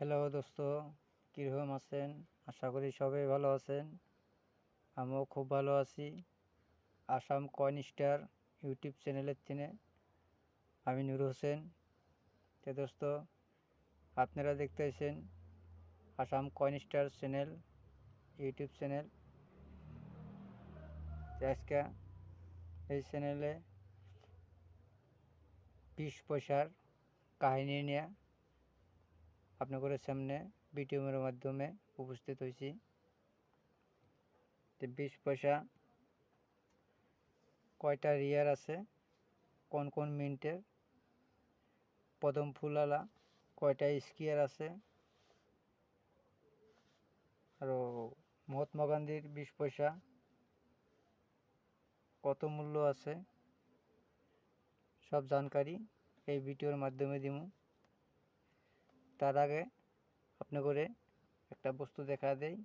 Hello দোস্ত, কীরকম আছেন? আশা করি সবাই ভালো আছেন। আমিও খুব ভালো আছি। আসাম কয়েন স্টার ইউটিউব চ্যানেলের থেকে আমি নূর হোসেন। তো দোস্ত, আপনারা দেখতেছেন Assam coin star channel YouTube channel. আজকে এই চ্যানেলে 20 পয়সার কাহিনী নিয়ে আপনাদের সামনে ভিডিওর মাধ্যমে উপস্থিত হয়েছি। তো 20 পয়সা কয়টা রিয়ার আছে, কোন কোন মিন্টের, পদম ফুলালা কয়টা স্কিয়ার আছে, আরও মহাত্মা গান্ধীর 20 পয়সা কত মূল্য আছে, সব জানকারি এই ভিডিওর মাধ্যমে দিব। তার আগে আপনি করে একটা বস্তু দেখা দেই।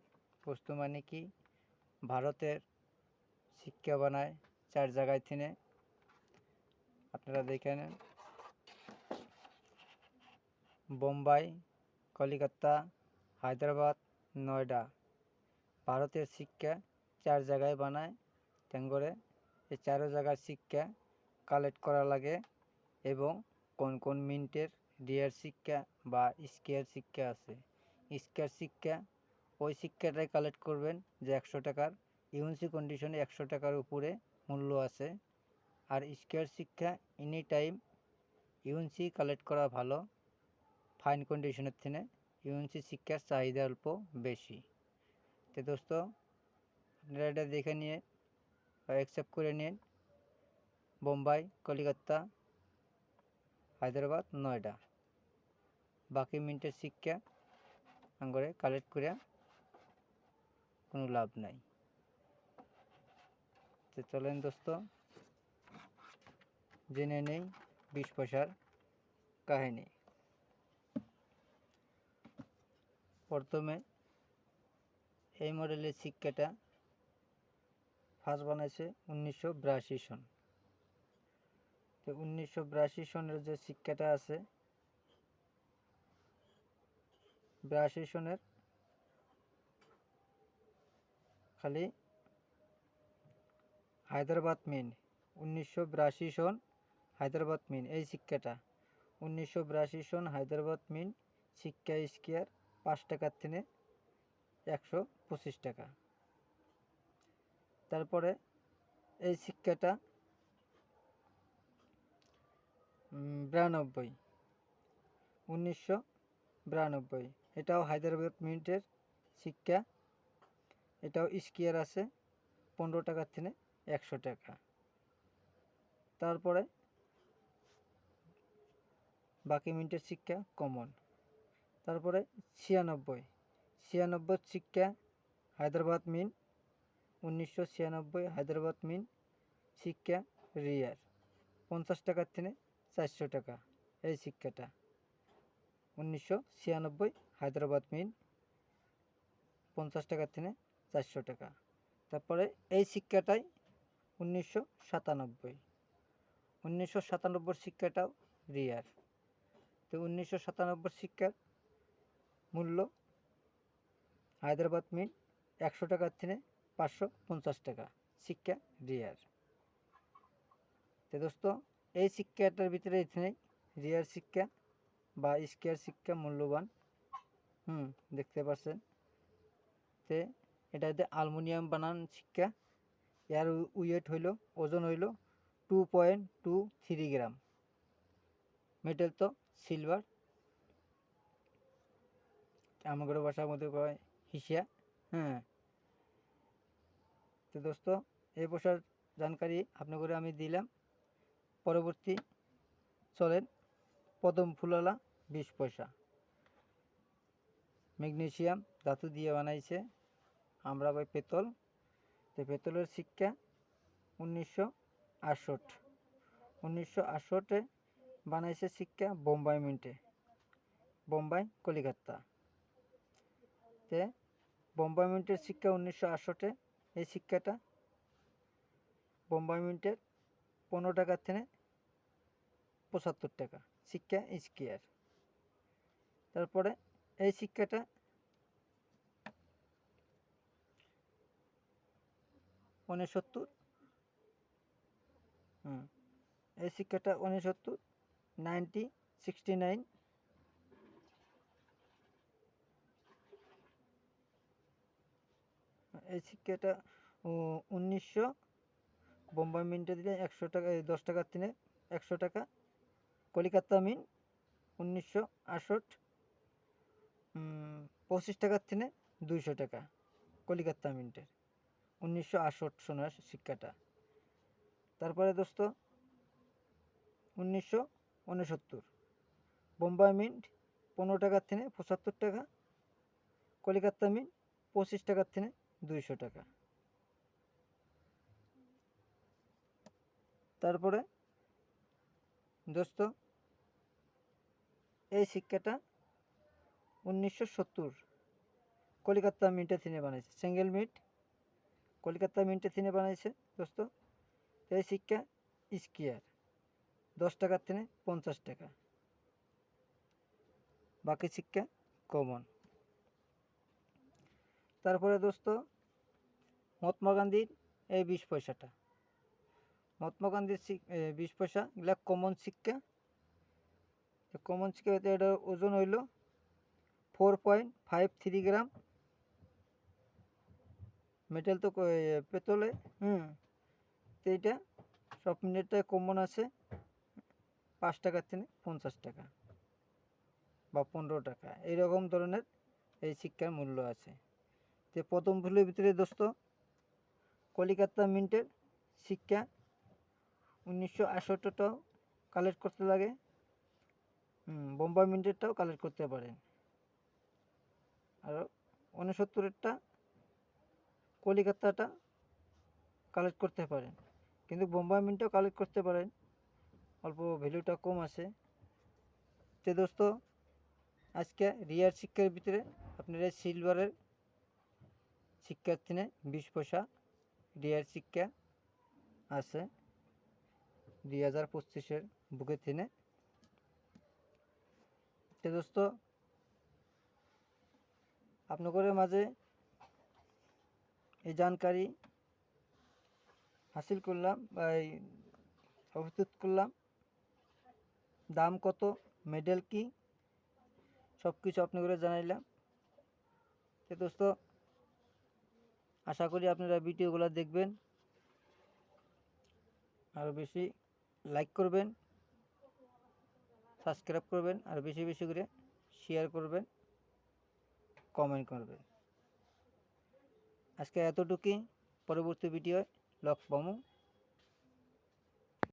বস্তু মানে কি, ভারতের শিক্ষা বানায় 4 জায়গায় থেকে। আপনারা দেখে নেন, বোম্বাই, কলিকাতা, হায়দ্রাবাদ, নয়ডা। ভারতের শিক্ষা 4 জায়গায় বানায়। তেঙ্গরে এই 4 জায়গার শিক্ষা কালেক্ট করা লাগে এবং কোন কোন মিন্টের রিয়ার শিক্ষা বা স্কেয়ার শিক্ষা আছে। স্কেয়ার শিক্ষা ওই শিক্ষাটাই কালেক্ট করবেন যে 100 টাকার ইউএনসি কন্ডিশনে 100 টাকার উপরে মূল্য আছে। আর স্কেয়ার শিক্ষা এনি টাইম ইউএনসি কালেক্ট করা ভালো, ফাইন কন্ডিশনের থেকে ইউএনসি শিক্ষার চাহিদা অল্প বেশি। তো দোস্ত, আপনারা এটা দেখে নিয়ে অ্যাকসেপ্ট করে নিন। বোম্বাই, কলিকাতা, হায়দ্রাবাদ, নয়ডা। বাকি মিন্টের শিক্ষা আঙ্গরে কালেক্ট করে কোনো লাভ নাই। তো চলেন দোস্ত, জেনে নেই 20 পয়সার কাহিনী। প্রথমে এই মডেলের শিক্ষাটা ফার্স্ট বানাইছে 1982 সন। তো 1982 সনের যে শিক্ষাটা আছে, 82 সনের খালি হায়দ্রাবাদ মিন, 1982 সন হায়দ্রাবাদ মিন এই শিক্ষাটা। 1982 সন হায়দ্রাবাদ মিন শিক্ষা স্কেয়ার 5 টাকার থেকে 125 টাকা। তারপরে এই শিক্ষাটা 92, 1992 এটাও হায়দ্রাবাদ মিন্টের শিক্ষা। এটাও স্কেয়ার আছে 15 টাকার থেকে 100 টাকা। তারপরে বাকি মিন্টের শিক্ষা কমন। তারপরে 96 শিক্ষা হায়দ্রাবাদ মিন, 1996 হায়দ্রাবাদ মিন শিক্ষা রিয়ার 50 টাকার থেকে 400 টাকা। এই শিক্ষাটা 1996 হায়দ্রাবাদ মিন 50 টাকার থেকে 400 টাকা। তারপরে এই শিক্ষাটাই 1997 শিক্ষাটাও রিয়ার। তো 1997 শিক্ষার মূল্য হায়দ্রাবাদ মিন 100 টাকার থেকে 550 টাকা শিক্ষা রিয়ার। তো দোস্ত, এই শিক্ষাটার ভিতরে এখানে রিয়ার শিক্ষা বা স্কেয়ার শিক্ষা মূল্যবান। দেখতে পাচ্ছেন। তে এটাতে অ্যালুমিনিয়াম বানান শিক্ষা। এর ওয়েট হইল, ওজন হইল 2.23 গ্রাম। মেটেল তো সিলভার, আমাদের ভাষার মধ্যে কয় হিসিয়া। তো দোস্ত, এই পয়সার জানকারি আপনাদের আমি দিলাম। পরবর্তী চলেন পদম ফুলালা 20 পয়সা। ম্যাগনেসিয়াম ধাতু দিয়ে বানাইছে, আমরা ভাই পেতল। তো পেতলের শিক্ষা 1968 বানাইছে শিক্ষা বোম্বাই মিন্টে, বোম্বাই কলিকাতা। তে বোম্বাই মিন্টের শিক্ষা 1968। এই শিক্ষাটা বোম্বাই মিন্টের 15 টাকার থেকে 75 টাকা শিক্ষা স্কেয়ার। তারপরে এই শিক্ষাটা 69, এই শিক্ষাটা 69, 90, 69, এই শিক্ষাটা 1900, বোম্বাই মিন্টে দিলে 100 টাকা, 10 টাকার তিনে 100 টাকা। কলিকাতা মিন্ট 1968, 25 টাকার তিনে 200 টাকা কলিকাতা মিন্টের, 1968 সোনার শিক্ষাটা। তারপরে দোস্ত 1969, বোম্বাই মিন্ট 15 টাকার থেকে 75 টাকা, কলিকাতা মিন্ট 25 টাকার থেকে 200 টাকা। তারপরে দোস্ত এই শিক্ষাটা 1970 কলিকাতা মিন্টে থেকে বানাইছে, সিঙ্গেল মিন্ট কলিকাতা মিন্টে থেকে বানাইছে দোস্ত। এই শিক্ষা স্কোয়ার 10 টাকার থেকে 50 টাকা, বাকি শিক্ষা কমন। তারপরে দোস্ত মহাত্মা গান্ধীর এই 20 পয়সাটা, মহাত্মা গান্ধীর 20 পয়সা, এগুলা কমন শিক্ষা। কমন শিক্ষা, এটার ওজন হইল 4.53 গ্রাম। মেটাল তো পেতলে, তো এইটা সব মিনিটটায় কমন আছে 5 টাকার থেকে 50 টাকা বা 15 টাকা, এইরকম ধরনের এই শিক্ষার মূল্য আছে। যে প্রথম ভুলের ভিতরে দোস্ত কলিকাতা মিন্টের শিক্ষা 1968টাও কালেক্ট করতে লাগে, বোম্বাই মিন্টেরটাও কালেক্ট করতে পারেন, আর 69-এরটা কলিকাতাটা কালেক্ট করতে পারেন, কিন্তু বোম্বাই মিন্টও কালেক্ট করতে পারেন, অল্প ভ্যালুটা কম আছে। তো দোস্ত আজকে রিয়ার শিক্ষার ভিতরে আপনারা সিলভারের শিক্ষার থেকে 20 পয়সা রিয়ার শিক্ষা আছে 2025-এর বুকের থেকে। তো দোস্ত আপনাদের মাঝে এই জানকারি হাসিল করলাম বা প্রস্তুত করলাম। দাম কত, মেডেল কি, সব কিছু আপনাদের জানাইলাম। তো দোস্ত আশা করি আপনারা ভিডিওগুলো দেখবেন, আরও বেশি লাইক করবেন, সাবস্ক্রাইব করবেন, আর বেশি বেশি করে শেয়ার করবেন, কমেন্ট করবেন। আজকে এতটুকুই, পরবর্তী ভিডিওয় লক পামু।